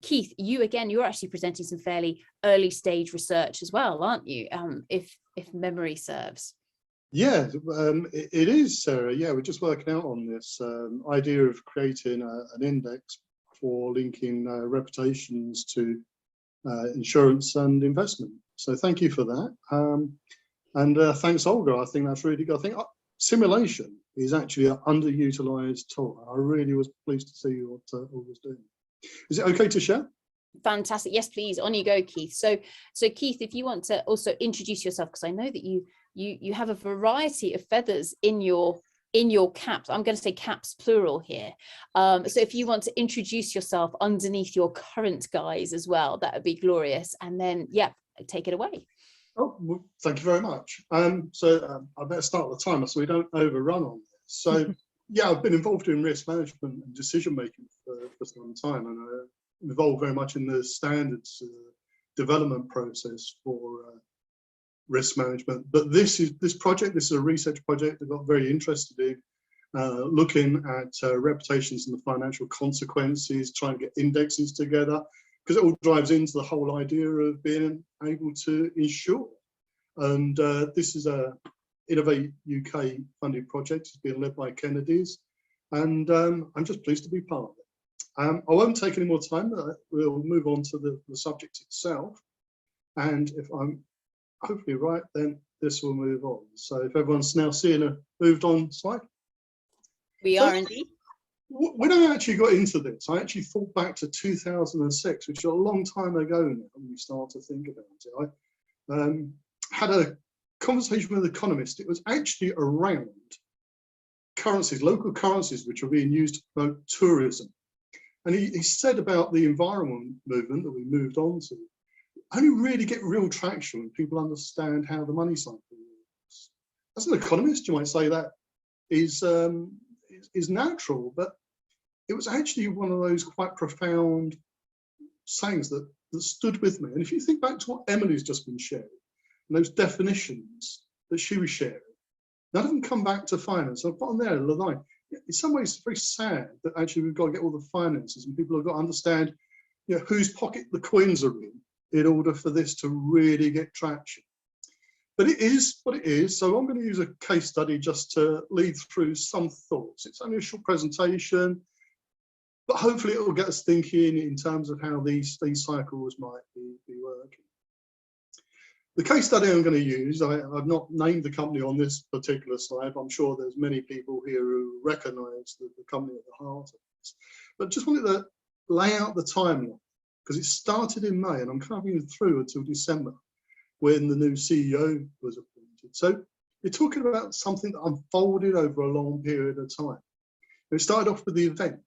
Keith, you're actually presenting some fairly early stage research as well, aren't you? If memory serves. Yeah, it is, Sarah. Yeah, we're just working out on this idea of creating an index for linking reputations to insurance and investment. So thank you for that. And thanks, Olga. I think that's really good. I think simulation is actually an underutilized tool. I really was pleased to see what Olga's doing. Is it okay to share? Fantastic. Yes, please. On you go, Keith. So Keith, if you want to also introduce yourself, because I know that you have a variety of feathers in your caps. I'm going to say caps plural here. So if you want to introduce yourself underneath your current guise as well, that would be glorious. And then, yeah, take it away. Oh, well, thank you very much. So I better start the timer so we don't overrun on this. So yeah, I've been involved in risk management and decision making for some time, and involved very much in the standards development process for risk management. But this project is a research project that got very interested in looking at reputations and the financial consequences, trying to get indexes together, because it all drives into the whole idea of being able to insure. And this is a Innovate UK funded project. It's being led by Kennedy's, and I'm just pleased to be part of it. I won't take any more time. We'll move on to the subject itself. And if I'm hopefully right, then this will move on. So if everyone's now seeing a moved on slide. We are indeed. When I actually got into this, I actually thought back to 2006, which is a long time ago now when we start to think about it. I had a conversation with an economist. It was actually around currencies, local currencies, which are being used to promote tourism. And he said about the environment movement that we moved on to, only really get real traction when people understand how the money cycle works. As an economist, you might say that is natural, but it was actually one of those quite profound sayings that stood with me. And if you think back to what Emily's just been sharing, and those definitions that she was sharing, none of them come back to finance. I've put on there a line. In some ways, it's very sad that actually we've got to get all the finances, and people have got to understand, whose pocket the coins are in order for this to really get traction. But it is what it is. So I'm going to use a case study just to lead through some thoughts. It's only a short presentation, but hopefully it will get us thinking in terms of how these cycles might be working. The case study I'm going to use, I've not named the company on this particular slide, but I'm sure there's many people here who recognise the company at the heart of this. But just wanted to lay out the timeline, because it started in May and I'm covering through until December when the new CEO was appointed. So you're talking about something that unfolded over a long period of time. It started off with the event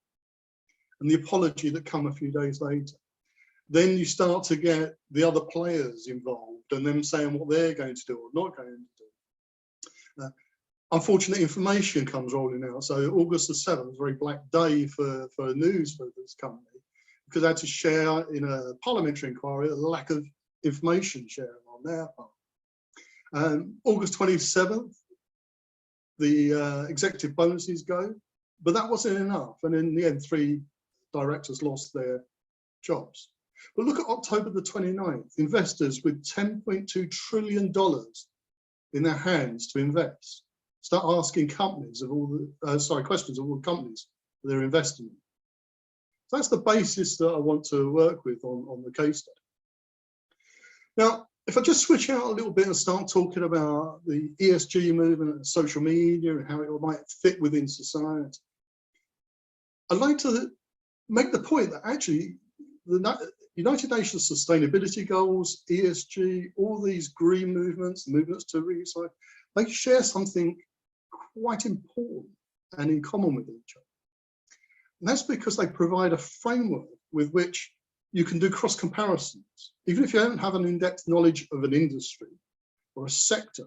and the apology that come a few days later. Then you start to get the other players involved and them saying what they're going to do or not going to do. Unfortunate information comes rolling out. So August the 7th was a very black day for news for this company, because they had to share in a parliamentary inquiry a lack of information sharing on their part. August 27th, the executive bonuses go, but that wasn't enough. And in the end, 3 directors lost their jobs. But look at October the 29th, investors with $10.2 trillion in their hands to invest start asking companies of all the, questions of all the companies they're investing in. So that's the basis that I want to work with on the case study. Now, if I just switch out a little bit and start talking about the ESG movement and social media and how it might fit within society, I'd like to make the point that actually the United Nations Sustainability Goals, ESG, all these green movements, movements to recycle, they share something quite important and in common with each other. And that's because they provide a framework with which you can do cross comparisons. Even if you don't have an in-depth knowledge of an industry or a sector,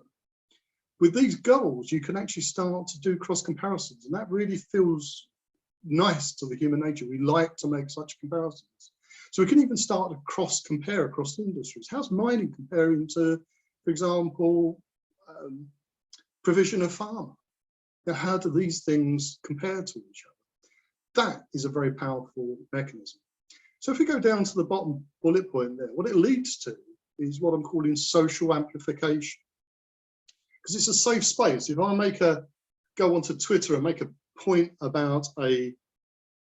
with these goals, you can actually start to do cross comparisons. And that really feels nice to the human nature. We like to make such comparisons. So we can even start to cross compare across industries. How's mining comparing to, for example, provision of pharma? Now, how do these things compare to each other? That is a very powerful mechanism. So if we go down to the bottom bullet point there, what it leads to is what I'm calling social amplification. Because it's a safe space. If I go onto Twitter and make a point about a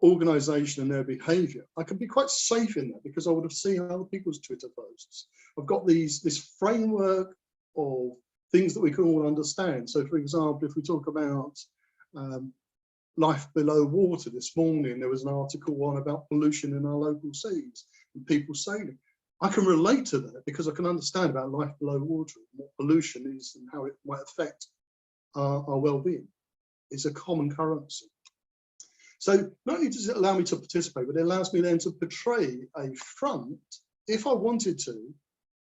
organization and their behavior, I can be quite safe in that because I would have seen other people's Twitter posts. I've got this framework of things that we can all understand. So for example, if we talk about life below water, this morning there was an article on about pollution in our local seas and people sailing. I can relate to that because I can understand about life below water and what pollution is and how it might affect our well-being. It's a common currency. So not only does it allow me to participate, but it allows me then to portray a front, if I wanted to,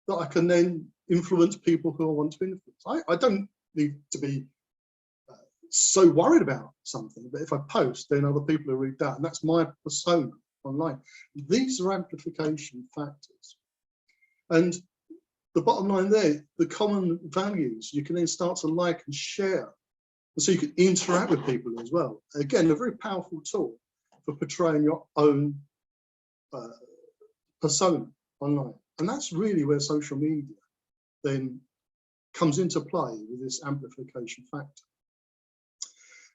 that I can then influence people who I want to influence. I don't need to be so worried about something, but if I post, then other people will read that, and that's my persona online. These are amplification factors. And the bottom line there, the common values, you can then start to like and share. So you can interact with people as well. Again, a very powerful tool for portraying your own persona online. And that's really where social media then comes into play with this amplification factor.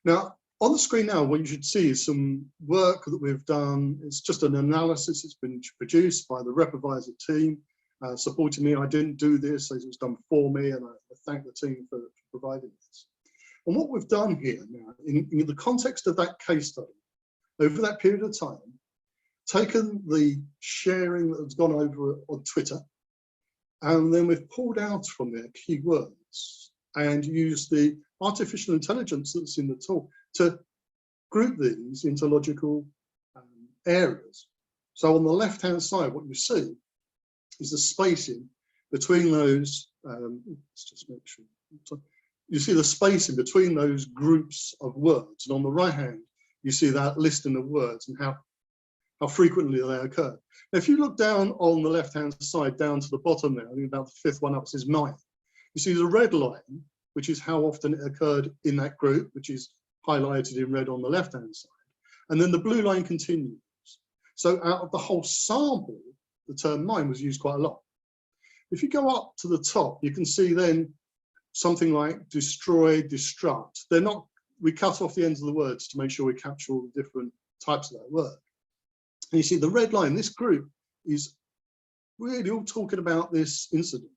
Now, on the screen now, what you should see is some work that we've done. It's just an analysis. It's been produced by the Repavisor team, supporting me. I didn't do this, it was done for me, and I thank the team for providing this. And what we've done here now, in the context of that case study, over that period of time, taken the sharing that has gone over on Twitter, and then we've pulled out from there keywords and used the artificial intelligence that's in the tool to group these into logical areas. So on the left-hand side, what you see is the spacing between those, let's just make sure. You see the spacing between those groups of words, and on the right hand, you see that listing of words and how frequently they occur. Now, if you look down on the left-hand side, down to the bottom there, I think about the fifth one up says 9. You see the red line, which is how often it occurred in that group, which is highlighted in red on the left-hand side. And then the blue line continues. So out of the whole sample, the term 9 was used quite a lot. If you go up to the top, you can see then something like destroy, destruct. They're not, we cut off the ends of the words to make sure we capture all the different types of that word. And you see the red line, this group is really all talking about this incident.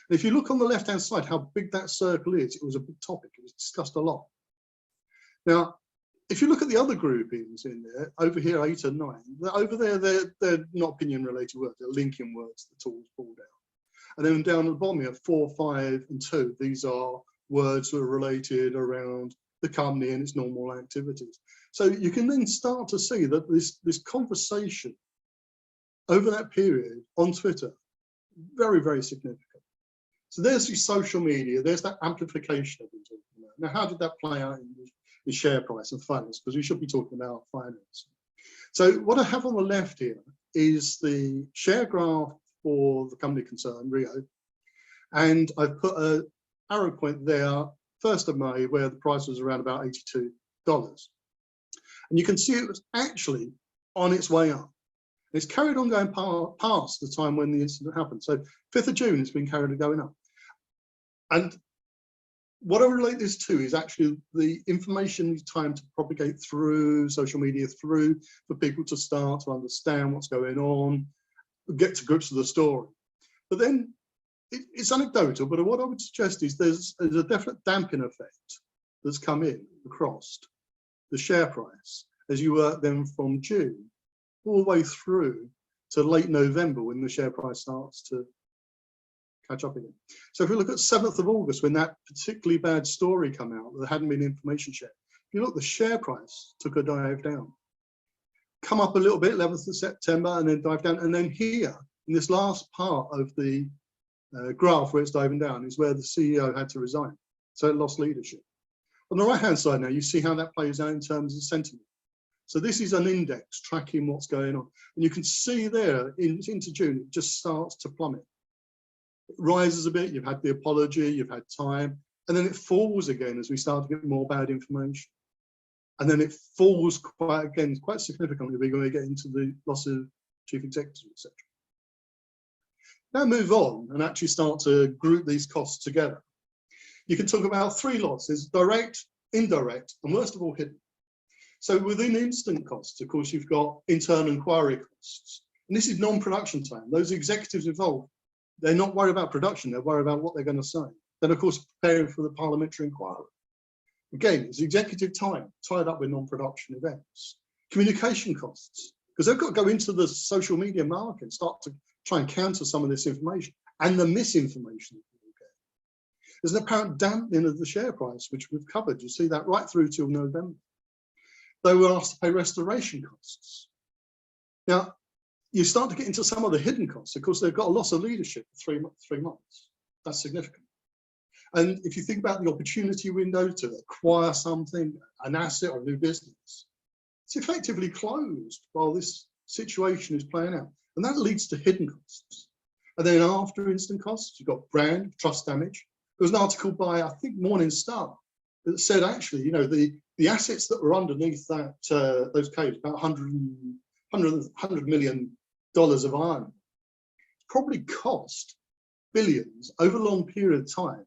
And if you look on the left-hand side, how big that circle is, it was a big topic, it was discussed a lot. Now, if you look at the other groupings in there, over here, 8 and 9, over there, they're not opinion-related words, they're linking words the tool's pulled out. And then down at the bottom here, 4, 5, and 2, these are words that are related around the company and its normal activities. So you can then start to see that this conversation over that period on Twitter, very, very significant. So there's the social media, there's that amplification I've been talking about. Now, how did that play out in the share price and finance? Because we should be talking about finance. So what I have on the left here is the share graph for the company concerned, Rio. And I've put an arrow point there, 1st of May, where the price was around about $82. And you can see it was actually on its way up. It's carried on going past the time when the incident happened. So 5th of June, it's been carried on going up. And what I relate this to is actually the information needs time to propagate through social media, through for people to start to understand what's going on, get to grips with the story. But then it's anecdotal, but what I would suggest is there's a definite damping effect that's come in across the share price as you work then from June all the way through to late November when the share price starts to catch up again. So if we look at 7th of August, when that particularly bad story came out, there hadn't been information shared. If you look, the share price took a dive down. Come up a little bit, 11th of September, and then dive down. And then here, in this last part of the graph where it's diving down, is where the CEO had to resign. So it lost leadership. On the right-hand side now, you see how that plays out in terms of sentiment. So this is an index tracking what's going on. And you can see there, into June, it just starts to plummet. It rises a bit, you've had the apology, you've had time, and then it falls again as we start to get more bad information. And then it falls quite significantly. We're going to get into the loss of chief executives, etc. Now move on and actually start to group these costs together. You can talk about three lots: there's direct, indirect, and worst of all, hidden. So within instant costs, of course, you've got internal inquiry costs. And this is non-production time. Those executives involved, they're not worried about production, they're worried about what they're going to say. Then, of course, preparing for the parliamentary inquiry. Again, it's executive time tied up with non-production events. Communication costs, because they've got to go into the social media market and start to try and counter some of this information and the misinformation that people get. There's an apparent dampening of the share price, which we've covered. You see that right through till November. They were asked to pay restoration costs. Now, you start to get into some of the hidden costs. Of course, they've got a loss of leadership for 3 months. That's significant. And if you think about the opportunity window to acquire something, an asset or a new business, it's effectively closed while this situation is playing out. And that leads to hidden costs. And then after instant costs, you've got brand, trust damage. There was an article by, I think, Morningstar that said, actually, you know, the assets that were underneath that those caves, about $100 million of iron, probably cost billions over a long period of time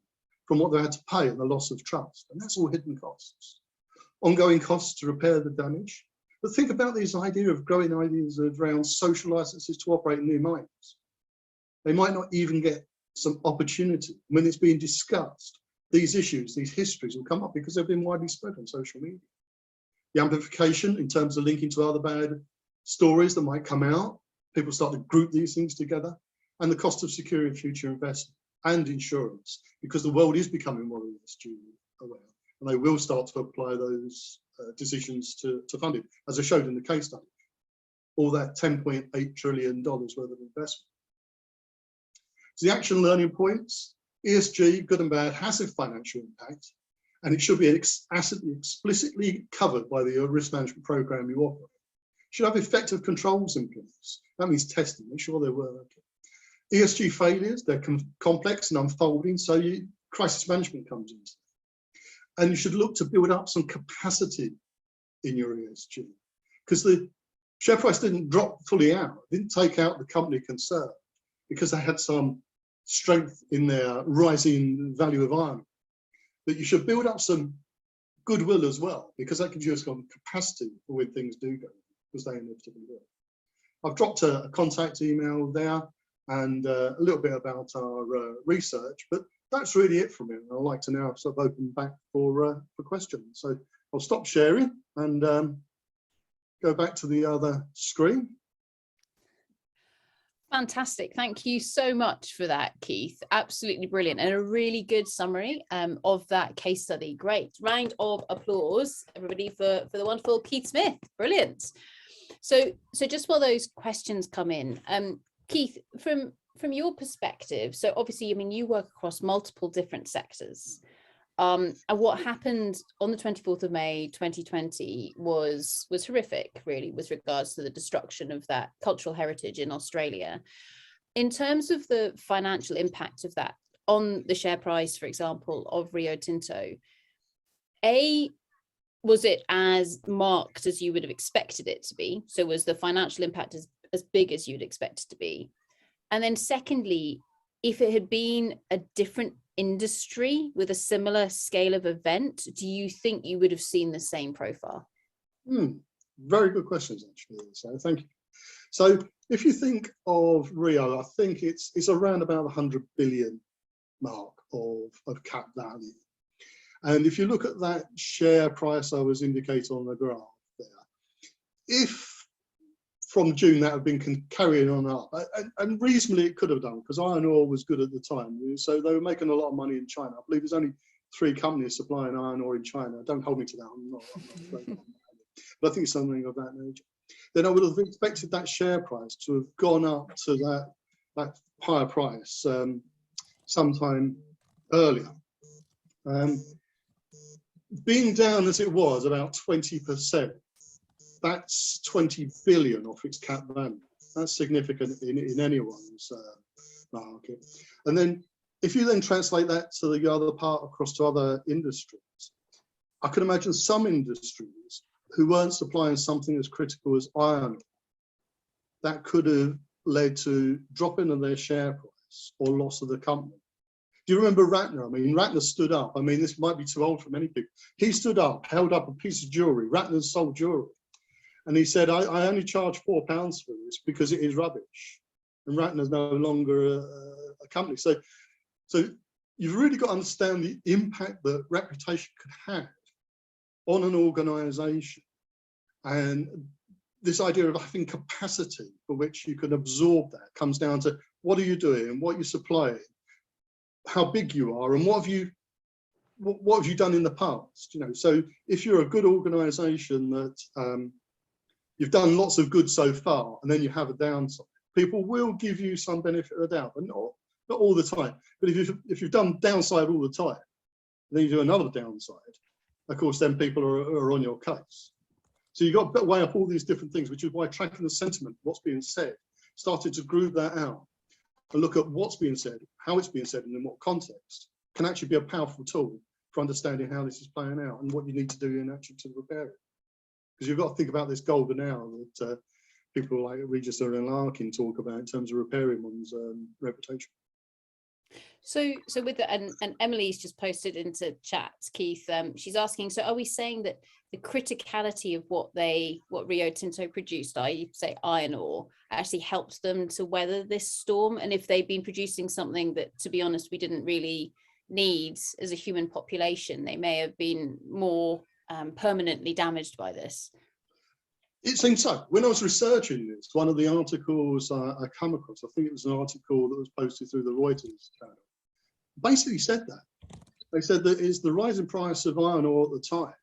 from what they had to pay and the loss of trust. And that's all hidden costs. Ongoing costs to repair the damage. But think about this idea of growing ideas around social licenses to operate in new mines. They might not even get some opportunity. When it's being discussed, these issues, these histories will come up because they've been widely spread on social media. The amplification in terms of linking to other bad stories that might come out, people start to group these things together, and the cost of securing future investment and insurance, because the world is becoming more ESG aware, and they will start to apply those decisions to funding, as I showed in the case study, all that $10.8 trillion worth of investment. So the action learning points: ESG, good and bad, has a financial impact, and it should be explicitly covered by the risk management program you operate. Should have effective controls in place. That means testing, make sure they're working. ESG failures, they're complex and unfolding, so crisis management comes into it. And you should look to build up some capacity in your ESG, because the share price didn't drop fully out, it didn't take out the company concern, because they had some strength in their rising value of iron. But you should build up some goodwill as well, because that gives you some capacity for when things do go, because they inevitably will. I've dropped a contact email there and a little bit about our research, but that's really it from me. I'd like to now sort of open back for questions. So I'll stop sharing and go back to the other screen. Fantastic. Thank you so much for that, Keith. Absolutely brilliant, and a really good summary of that case study. Great. Round of applause, everybody, for the wonderful Keith Smith. Brilliant. So just while those questions come in, Keith, from your perspective, so obviously, I mean, you work across multiple different sectors. And what happened on the 24th of May 2020 was horrific, really, with regards to the destruction of that cultural heritage in Australia. In terms of the financial impact of that on the share price, for example, of Rio Tinto, was it as marked as you would have expected it to be? So was the financial impact as big as you'd expect it to be? And then secondly, if it had been a different industry with a similar scale of event, do you think you would have seen the same profile? Very good questions, actually. So thank you. So if you think of Rio, I think it's around about the 100 billion mark of cap value. And if you look at that share price I was indicating on the graph there, if from June that had been carrying on up, and reasonably it could have done, because iron ore was good at the time. So they were making a lot of money in China. I believe there's only 3 companies supplying iron ore in China. Don't hold me to that. I'm not but I think it's something of that nature. Then I would have expected that share price to have gone up to that higher price sometime earlier. Being down as it was about 20%, that's 20 billion off its cap value. That's significant in anyone's market. And then if you then translate that to the other part across to other industries, I can imagine some industries who weren't supplying something as critical as iron, that could have led to dropping of their share price or loss of the company. Do you remember Ratner? I mean, Ratner stood up. I mean, this might be too old for many people. He stood up, held up a piece of jewellery. Ratner sold jewellery. And he said, I only charge £4 for this because it is rubbish. And Ratner's no longer a company. So you've really got to understand the impact that reputation could have on an organisation. And this idea of having capacity for which you can absorb that comes down to what are you doing, what you're supplying, how big you are, and what have you done in the past. You know, so if you're a good organisation that you've done lots of good so far, and then you have a downside, people will give you some benefit of the doubt, but not all the time. But if you've done downside all the time, then you do another downside, of course, then people are on your case. So you've got to weigh up all these different things, which is why tracking the sentiment, what's being said, started to group that out and look at what's being said, how it's being said, and in what context, can actually be a powerful tool for understanding how this is playing out and what you need to do in action to repair it. Because you've got to think about this golden hour that people like Register and Larkin talk about in terms of repairing one's reputation. So with that, and Emily's just posted into chat, Keith, she's asking, so are we saying that the criticality of what Rio Tinto produced, i.e. say iron ore, actually helped them to weather this storm? And if they've been producing something that, to be honest, we didn't really need as a human population, they may have been more permanently damaged by this? It seems so. When I was researching this, one of the articles I come across, I think it was an article that was posted through the Reuters channel, basically said that. They said that it's the rising price of iron ore at the time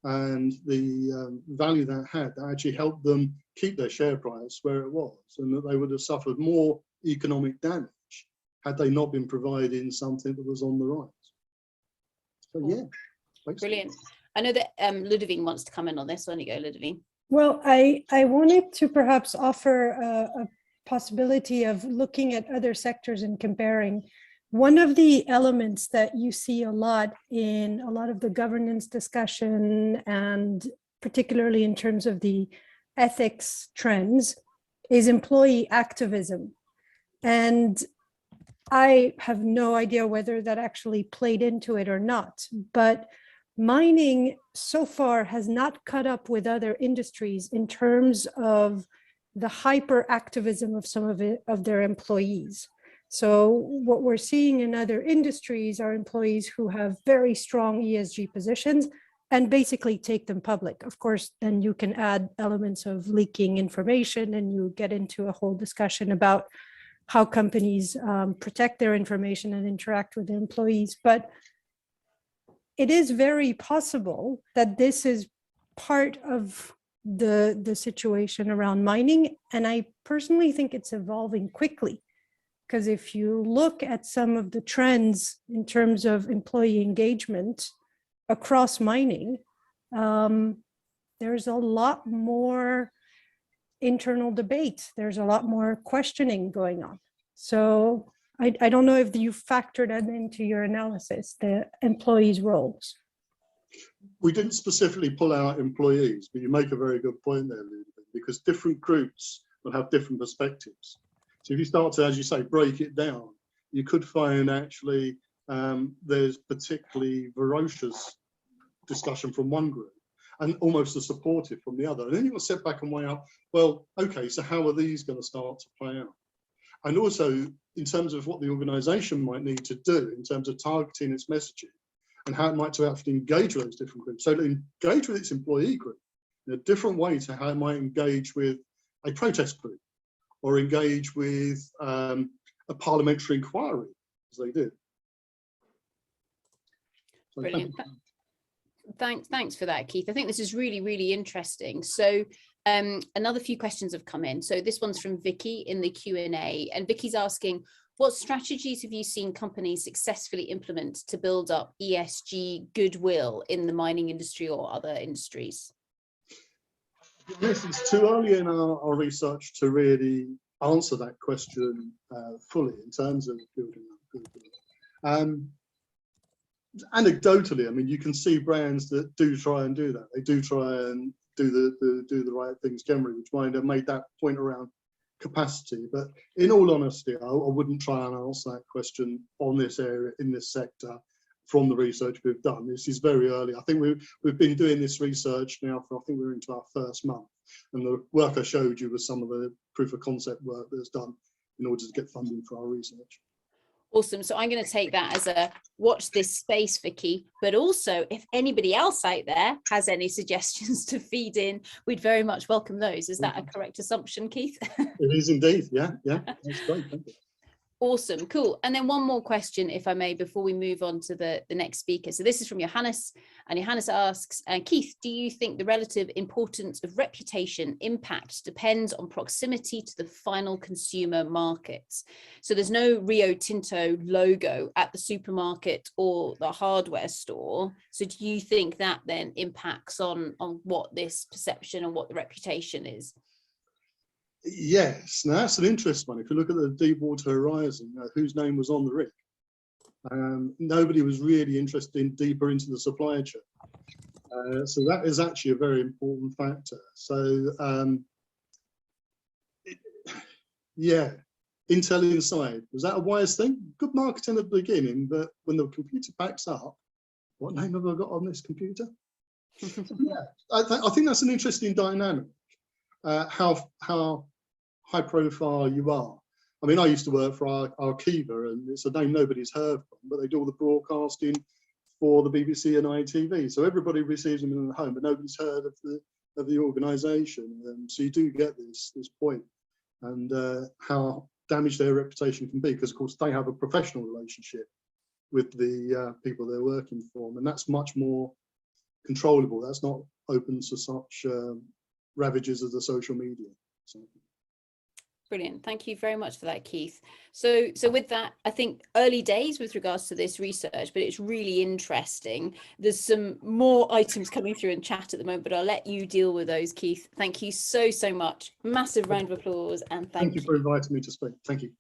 and the value that had that actually helped them keep their share price where it was, and that they would have suffered more economic damage had they not been providing something that was on the rise. So yeah. Basically. Brilliant. I know that Ludovine wants to come in on this. Why don't you go, Ludovine? Well, I wanted to perhaps offer a possibility of looking at other sectors and comparing. One of the elements that you see a lot in a lot of the governance discussion, and particularly in terms of the ethics trends, is employee activism. And I have no idea whether that actually played into it or not, but mining so far has not caught up with other industries in terms of the hyper activism of some of their employees. So what we're seeing in other industries are employees who have very strong ESG positions and basically take them public. Of course, then you can add elements of leaking information, and you get into a whole discussion about how companies protect their information and interact with their employees. But it is very possible that this is part of the situation around mining. And I personally think it's evolving quickly, because if you look at some of the trends in terms of employee engagement across mining, there's a lot more internal debate. There's a lot more questioning going on. So I don't know if you factored that into your analysis, the employees' roles. We didn't specifically pull out employees, but you make a very good point there, Ludovine, because different groups will have different perspectives. So if you start to, as you say, break it down, you could find actually there's particularly ferocious discussion from one group and almost a supportive from the other. And then you've got to sit back and weigh up, well, okay, so how are these going to start to play out? And also in terms of what the organisation might need to do in terms of targeting its messaging and how it might to actually engage with those different groups. So to engage with its employee group in a different way to how it might engage with a protest group or engage with a parliamentary inquiry, as they did. So brilliant. Thanks for that, Keith. I think this is really, really interesting. So another few questions have come in. So this one's from Vicky in the Q&A, and Vicky's asking, what strategies have you seen companies successfully implement to build up ESG goodwill in the mining industry or other industries? Yes, it's too early in our research to really answer that question fully in terms of building up goodwill. Anecdotally, I mean, you can see brands that do try and do that. They do try and do the right things generally, which might have made that point around capacity. But in all honesty, I wouldn't try and answer that question on this area, in this sector, from the research we've done. This is very early. I think we've been doing this research now for, I think we're into our first month, and the work I showed you was some of the proof of concept work that's done in order to get funding for our research. Awesome. So I'm going to take that as a watch this space for Keith, but also if anybody else out there has any suggestions to feed in, we'd very much welcome those. Is that a correct assumption, Keith? It is indeed. Yeah, that's great. Thank you. Awesome, cool. And then one more question, if I may, before we move on to the next speaker. So this is from Johannes, and Johannes asks, Keith, do you think the relative importance of reputation impact depends on proximity to the final consumer markets? So there's no Rio Tinto logo at the supermarket or the hardware store. So do you think that then impacts on what this perception and what the reputation is? Yes, now that's an interesting one. If you look at the Deepwater Horizon, whose name was on the rig, nobody was really interested in deeper into the supply chain. So that is actually a very important factor. So yeah, Intel Inside, was that a wise thing? Good marketing at the beginning, but when the computer backs up, what name have I got on this computer? Yeah, I think that's an interesting dynamic. How high profile you are. I mean, I used to work for Arkiva, and it's a name nobody's heard from, but they do all the broadcasting for the BBC and ITV. So everybody receives them in the home, but nobody's heard of the organisation. So you do get this point, and how damaged their reputation can be, because of course they have a professional relationship with the people they're working for, and that's much more controllable. That's not open to such ravages of the social media. So. Brilliant. Thank you very much for that, Keith. So with that, I think early days with regards to this research, but it's really interesting. There's some more items coming through in chat at the moment, but I'll let you deal with those, Keith. Thank you so much. Massive round of applause, and thank you for inviting me to speak. Thank you.